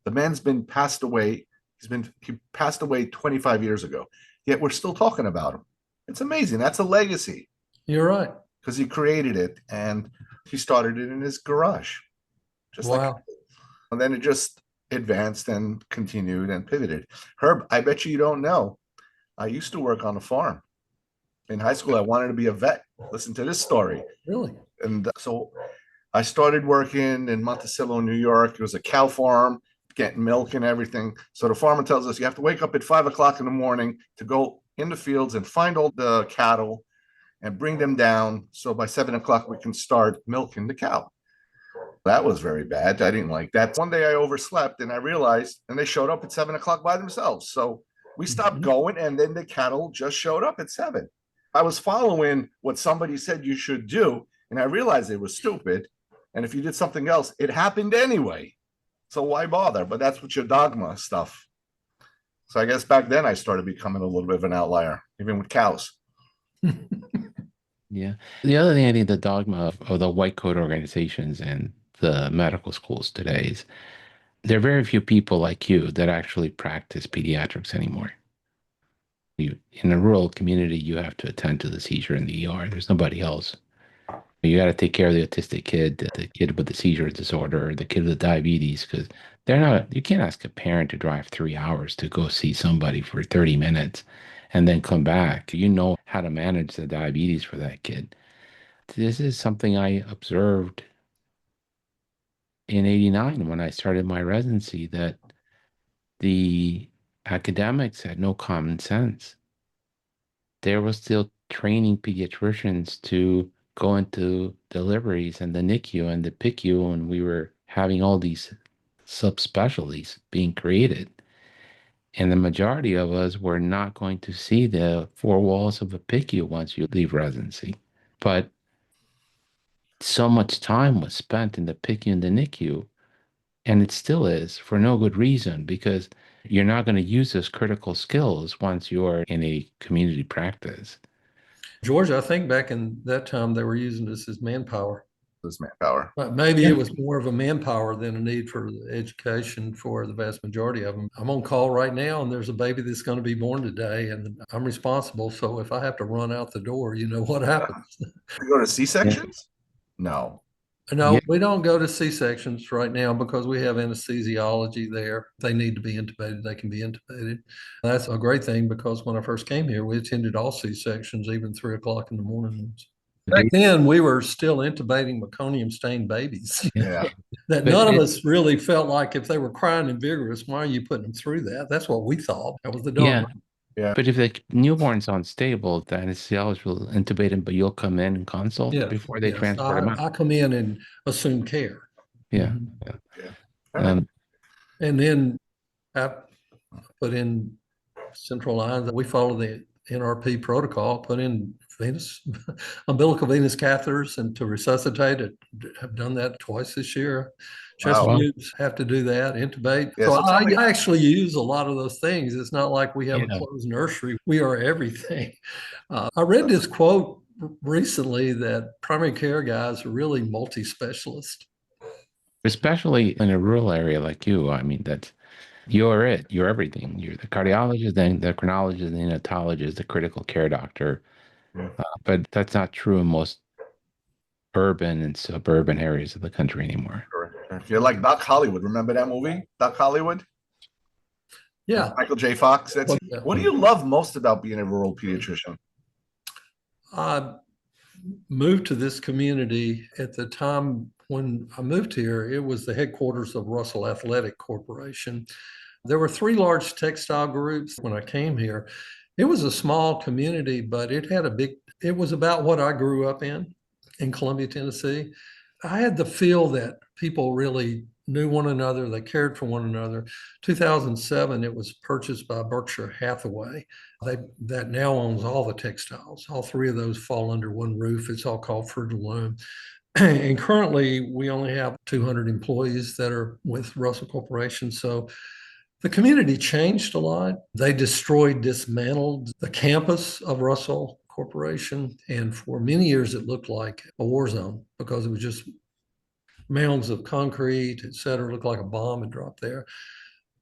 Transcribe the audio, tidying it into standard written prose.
The man's been passed away. He passed away 25 years ago. Yet we're still talking about him. It's amazing. That's a legacy You're right. because he created it and he started it in his garage, just like, Wow. and then it just advanced and continued and pivoted. Herb, I bet you don't know. I used to work on a farm. In high school, I wanted to be a vet. Listen to this story. Really? And so I started working in Monticello, New York. It was a cow farm, getting milk and everything. So the farmer tells us you have to wake up at 5 o'clock in the morning to go in the fields and find all the cattle and bring them down. So by 7 o'clock, we can start milking the cow. That was very bad. I didn't like that. One day I overslept and I realized, and they showed up at 7 o'clock by themselves. So we stopped Mhm. going, and then the cattle just showed up at 7. I was following what somebody said you should do, and I realized it was stupid. And if you did something else, it happened anyway. So why bother? But that's what your dogma stuff. So I guess back then I started becoming a little bit of an outlier, even with cows. Yeah. The other thing I think the dogma of the white coat organizations and the medical schools today is there are very few people like you that actually practice pediatrics anymore. You, in a rural community, you have to attend to the seizure in the ER. There's nobody else. You got to take care of the autistic kid, the kid with the seizure disorder, the kid with diabetes, because they're not, you can't ask a parent to drive 3 hours to go see somebody for 30 minutes and then come back. You know how to manage the diabetes for that kid. This is something I observed in 89 when I started my residency, that the academics had no common sense. They were still training pediatricians to go into deliveries and the NICU and the PICU, and we were having all these subspecialties being created. And the majority of us were not going to see the four walls of a PICU once you leave residency. But so much time was spent in the PICU and the NICU, and it still is for no good reason, because you're not going to use those critical skills once you're in a community practice. Georgia, I think back in that time they were using this as manpower. This manpower. But maybe Yeah. it was more of a manpower than a need for education for the vast majority of them. I'm on call right now, and there's a baby that's going to be born today, and I'm responsible. So if I have to run out the door, you know what happens. You go to C-sections? No. No, Yeah. we don't go to C-sections right now because we have anesthesiology there. If they need to be intubated, they can be intubated. That's a great thing because when I first came here, we attended all C-sections, even 3 o'clock in the morning. Back then, we were still intubating meconium-stained babies. Yeah. That But none of it- us really felt like if they were crying and vigorous, why are you putting them through that? That's what we thought. That was the Yeah. dogma. Yeah. But if the newborn's unstable, the anesthesiologist will intubate him, but you'll come in and consult Yes, before they yes. transport him out. I come in and assume care. Yeah. Mhm. Yeah. Yeah. All right. And then I put in central lines. We follow the NRP protocol, put in umbilical venous catheters and to resuscitate it. Have done that twice this year. Chest Wow. tubes have to do that, intubate. Yeah, so so tell me- I actually use a lot of those things. It's not like we have a Yeah. closed nursery. We are everything. I read this quote recently that primary care guys are really multi-specialist. Especially in a rural area like you. I mean, that's you're it. You're everything. You're the cardiologist, then the chronologist, the neonatologist, the critical care doctor. Yeah. But that's not true in most urban and suburban areas of the country anymore. If you're like Doc Hollywood, remember that movie, Doc Hollywood? Yeah. Michael J. Fox. Yeah. What do you love most about being a rural pediatrician? I moved to this community at the time when I moved here. It was the headquarters of Russell Athletic Corporation. There were three large textile groups when I came here. It was a small community, but it was about what I grew up in Columbia, Tennessee. I had the feel that people really knew one another. They cared for one another. 2007, it was purchased by Berkshire Hathaway. That now owns all the textiles. All three of those fall under one roof. It's all called Fruit of the Loom. And currently, we only have 200 employees that are with Russell Corporation. So the community changed a lot. They dismantled the campus of Russell Corporation. And for many years, it looked like a war zone because it was just mounds of concrete, et cetera. Looked like a bomb had dropped there.